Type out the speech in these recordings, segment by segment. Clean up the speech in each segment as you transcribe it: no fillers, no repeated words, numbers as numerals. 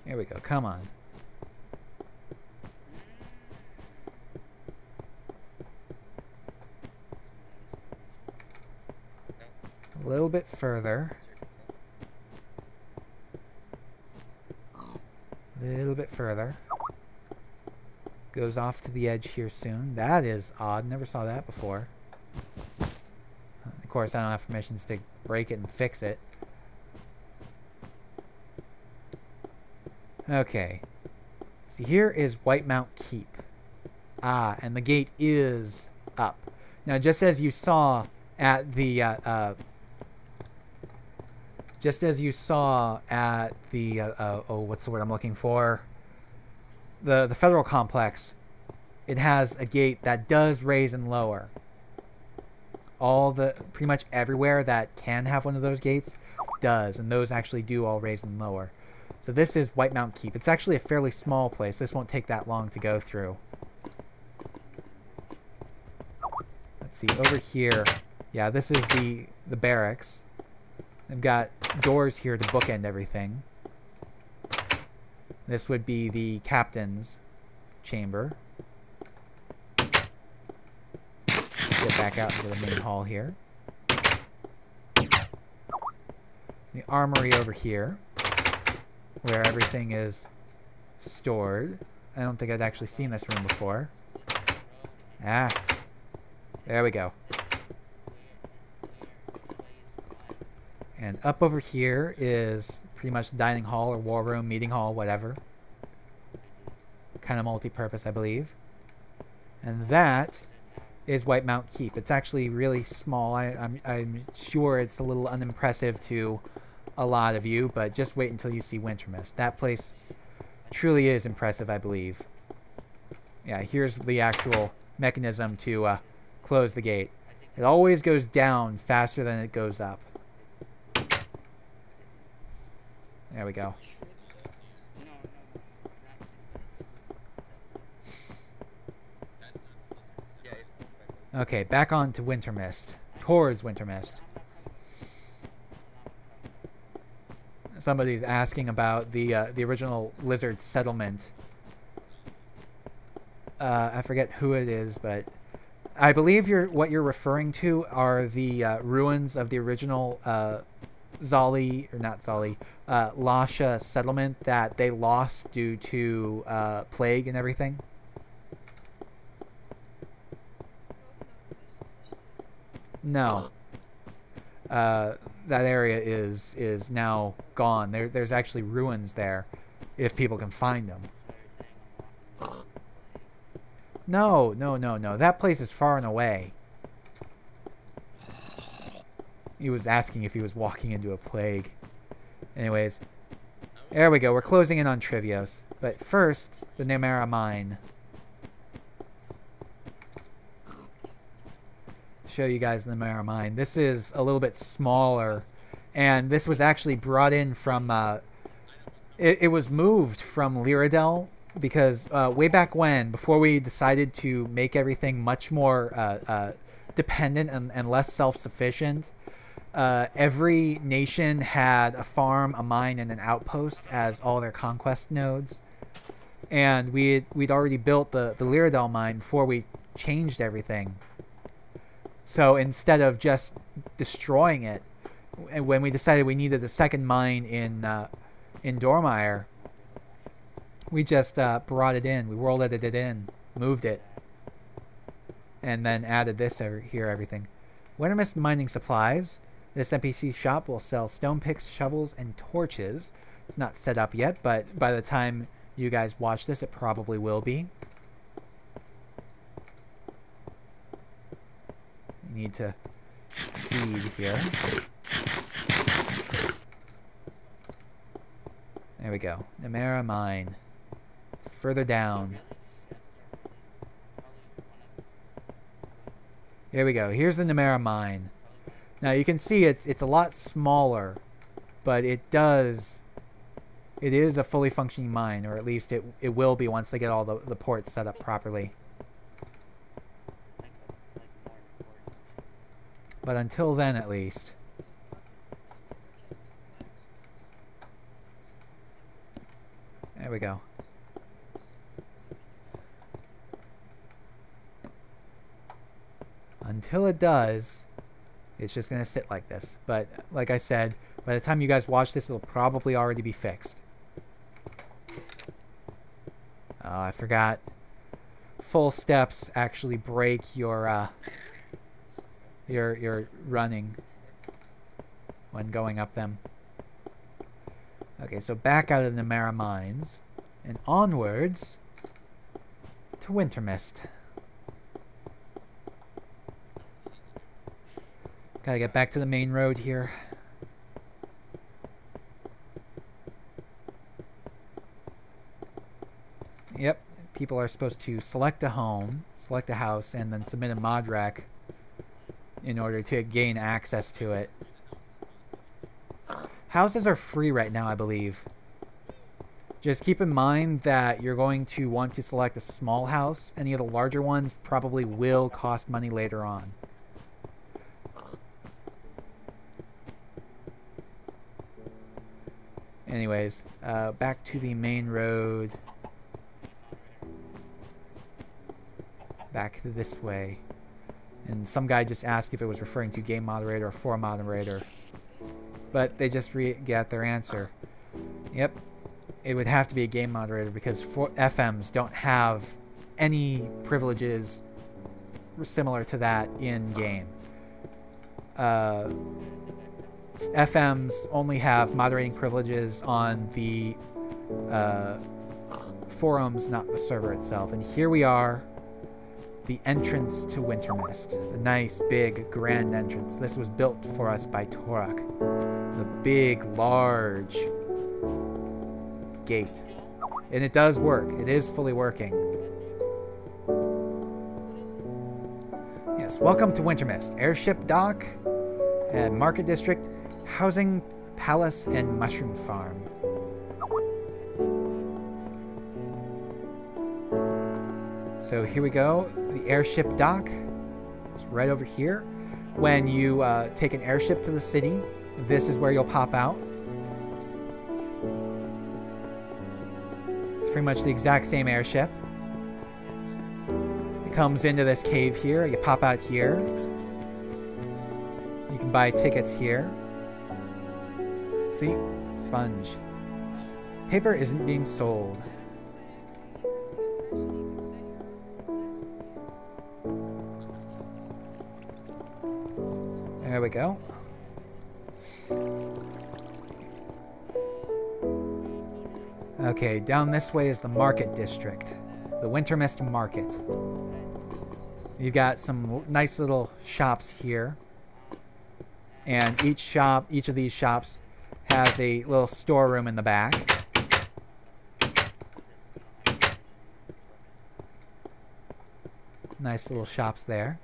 Here we go. Come on. A little bit further. A little bit further. Goes off to the edge here soon. That is odd. Never saw that before. Of course, I don't have permissions to break it and fix it. Okay. See, here is White Mount Keep. Ah, and the gate is up. Now, just as you saw at the oh, what's the word I'm looking for? The federal complex. It has a gate that does raise and lower. Pretty much everywhere that can have one of those gates does, and those actually do all raise and lower. So this is White Mount Keep. It's actually a fairly small place. This won't take that long to go through. Let's see, over here. Yeah, this is the barracks. They've got doors here to bookend everything. This would be the captain's chamber. Get back out into the main hall here. The armory over here, where everything is stored. I don't think I'd actually seen this room before. Ah, there we go. And up over here is pretty much the dining hall or war room, meeting hall, whatever. Kind of multi-purpose, I believe. And that is White Mount Keep. It's actually really small. I'm sure it's a little unimpressive to a lot of you, but just wait until you see Wintermist. That place truly is impressive, I believe. Yeah, here's the actual mechanism to close the gate. It always goes down faster than it goes up. There we go. Okay, back on to Wintermist. Towards Wintermist. Somebody's asking about the original lizard settlement. I forget who it is, but I believe what you're referring to are the ruins of the original Lasha settlement that they lost due to plague and everything. No. That area is now gone. There's actually ruins there, if people can find them. No. That place is far and away. He was asking if he was walking into a plague. Anyways, there we go. We're closing in on Trivios. But first, the Nemera Mine. Show you guys the Nemera Mine. This is a little bit smaller, and this was actually brought in from it was moved from Lyradel because way back when, before we decided to make everything much more dependent and less self-sufficient, every nation had a farm, a mine, and an outpost as all their conquest nodes, and we'd already built the Lyradel mine before we changed everything. So instead of just destroying it, when we decided we needed a second mine in Dormire, we just brought it in. We world edited it in, moved it, and then added this here, everything. Wintermist Mining Supplies. This NPC shop will sell stone picks, shovels, and torches. It's not set up yet, but by the time you guys watch this, it probably will be. Need to feed here. There we go. Nemera Mine. It's further down. Here we go. Here's the Nemera Mine. Now you can see it's a lot smaller, but it is a fully functioning mine, or at least it will be once they get all the ports set up properly. But until then, at least. There we go. Until it does, it's just going to sit like this. But like I said, by the time you guys watch this, it'll probably already be fixed. Oh, I forgot. Full steps actually break your running when going up them. Okay, so back out of the Mara Mines and onwards to Wintermist. Gotta get back to the main road here. Yep, people are supposed to select a home, select a house, and then submit a mod rec in order to gain access to it. Houses are free right now, I believe. Just keep in mind that you're going to want to select a small house. Any of the larger ones probably will cost money later on. Anyways, back to the main road. Back this way. And some guy just asked if it was referring to game moderator or for moderator. But they just got their answer. Yep. It would have to be a game moderator because FMs don't have any privileges similar to that in game. FMs only have moderating privileges on the forums, not the server itself. And here we are, the entrance to Wintermist. The nice, big, grand entrance. This was built for us by Torak. The big, large gate. And it does work. It is fully working. Yes, welcome to Wintermist. Airship dock, and market district, housing, palace, and mushroom farm. So here we go. The airship dock is right over here. When you take an airship to the city, this is where you'll pop out. It's pretty much the exact same airship. It comes into this cave here. You pop out here. You can buy tickets here. See? Sponge. Paper isn't being sold. There we go. Okay, down this way is the market district. The Wintermist Market. You've got some nice little shops here. And each of these shops has a little storeroom in the back. Nice little shops there.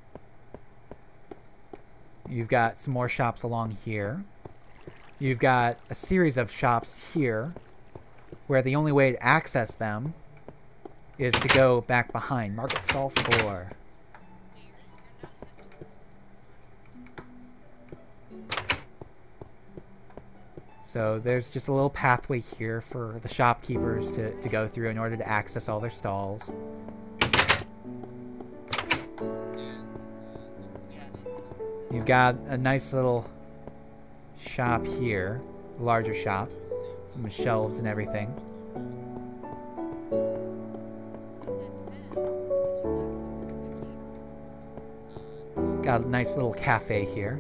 You've got some more shops along here. You've got a series of shops here where the only way to access them is to go back behind. Market Stall 4. So there's just a little pathway here for the shopkeepers to go through in order to access all their stalls. You've got a nice little shop here, a larger shop, some shelves and everything. Got a nice little cafe here.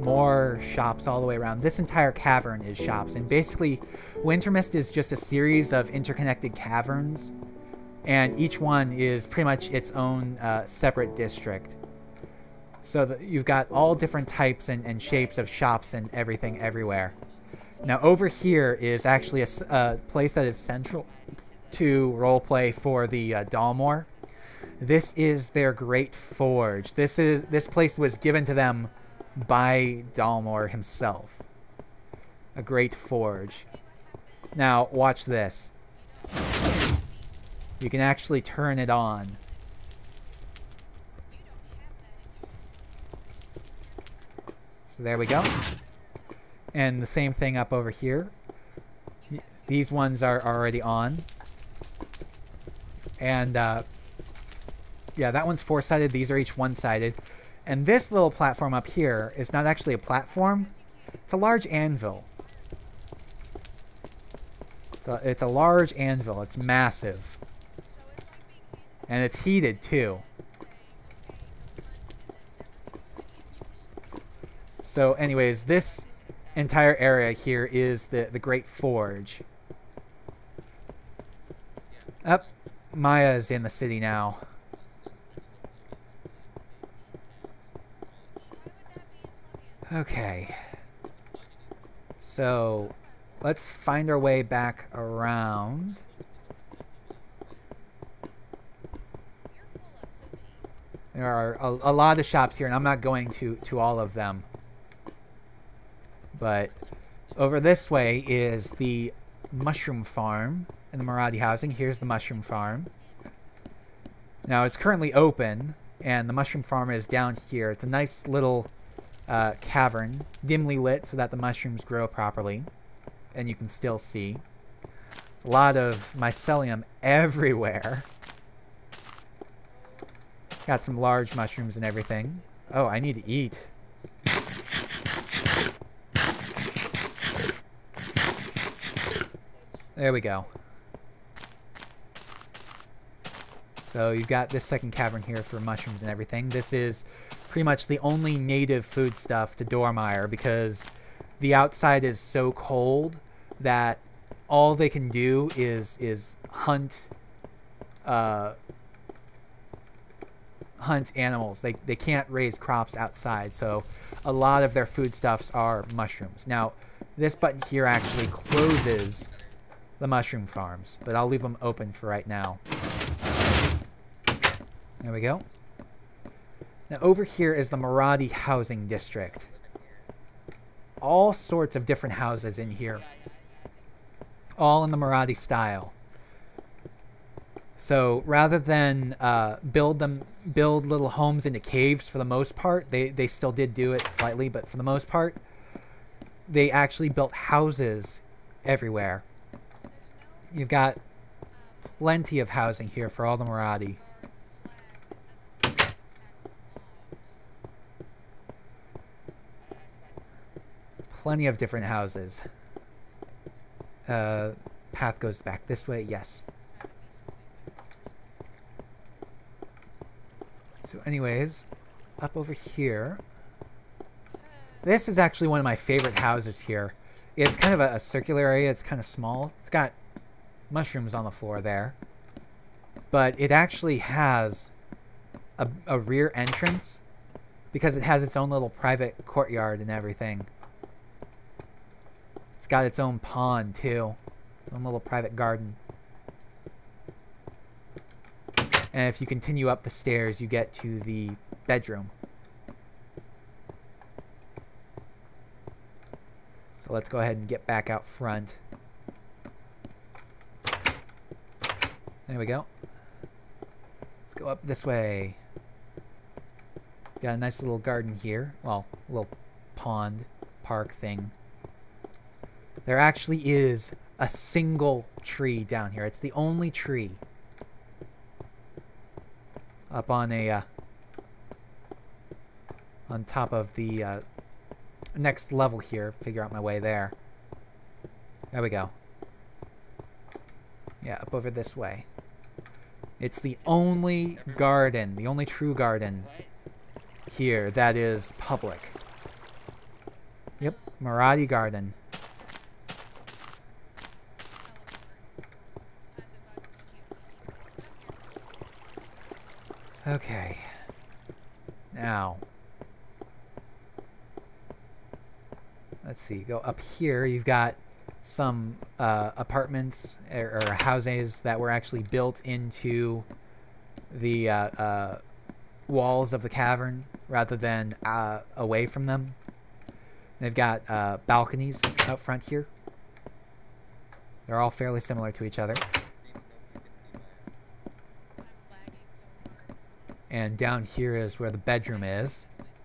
More shops all the way around. This entire cavern is shops, and basically Wintermist is just a series of interconnected caverns, and each one is pretty much its own separate district. So you've got all different types and shapes of shops and everything everywhere. Now over here is actually a place that is central to roleplay for the Dalmor. This is their great forge. This place was given to them by Dalmor himself. A great forge. Now watch this. You can actually turn it on. So there we go. And the same thing up over here. These ones are already on. And yeah, that one's four-sided. These are each one-sided. And this little platform up here is not actually a platform. It's a large anvil. It's a large anvil. It's massive. And it's heated, too. So anyways, this entire area here is the Great Forge. Up, Maya's in the city now. Okay. So, let's find our way back around. There are a lot of shops here, and I'm not going to all of them. But over this way is the mushroom farm and the Marati housing. Here's the mushroom farm. Now, it's currently open, and the mushroom farm is down here. It's a nice little cavern, dimly lit so that the mushrooms grow properly, and you can still see. There's a lot of mycelium everywhere. Got some large mushrooms and everything. Oh, I need to eat. There we go. So you've got this second cavern here for mushrooms and everything. This is pretty much the only native food stuff to Dormire because the outside is so cold that all they can do is hunt animals. They can't raise crops outside, so a lot of their foodstuffs are mushrooms. Now, this button here actually closes the mushroom farms, but I'll leave them open for right now. There we go. Now over here is the Marati housing district. All sorts of different houses in here. All in the Marati style. So rather than build little homes into caves for the most part, they still did do it slightly, but for the most part, they actually built houses everywhere. You've got plenty of housing here for all the Marati. Plenty of different houses. Path goes back this way, yes. So anyways, up over here. This is actually one of my favorite houses here. It's kind of a circular area. It's kind of small. It's got mushrooms on the floor there. But it actually has a rear entrance because it has its own little private courtyard and everything. It's got its own pond, too. Its own little private garden. And if you continue up the stairs, you get to the bedroom. So let's go ahead and get back out front. There we go. Let's go up this way. Got a nice little garden here. Well, a little pond, park thing. There actually is a single tree down here. It's the only tree. Up on a on top of the next level here. Figure out my way there. There we go. Yeah, up over this way. It's the only garden, the only true garden here that is public. Yep, Marati Garden. Okay. Now, let's see. Go up here. You've got some apartments or houses that were actually built into the walls of the cavern rather than away from them. They've got balconies out front here. They're all fairly similar to each other. And down here is where the bedroom is.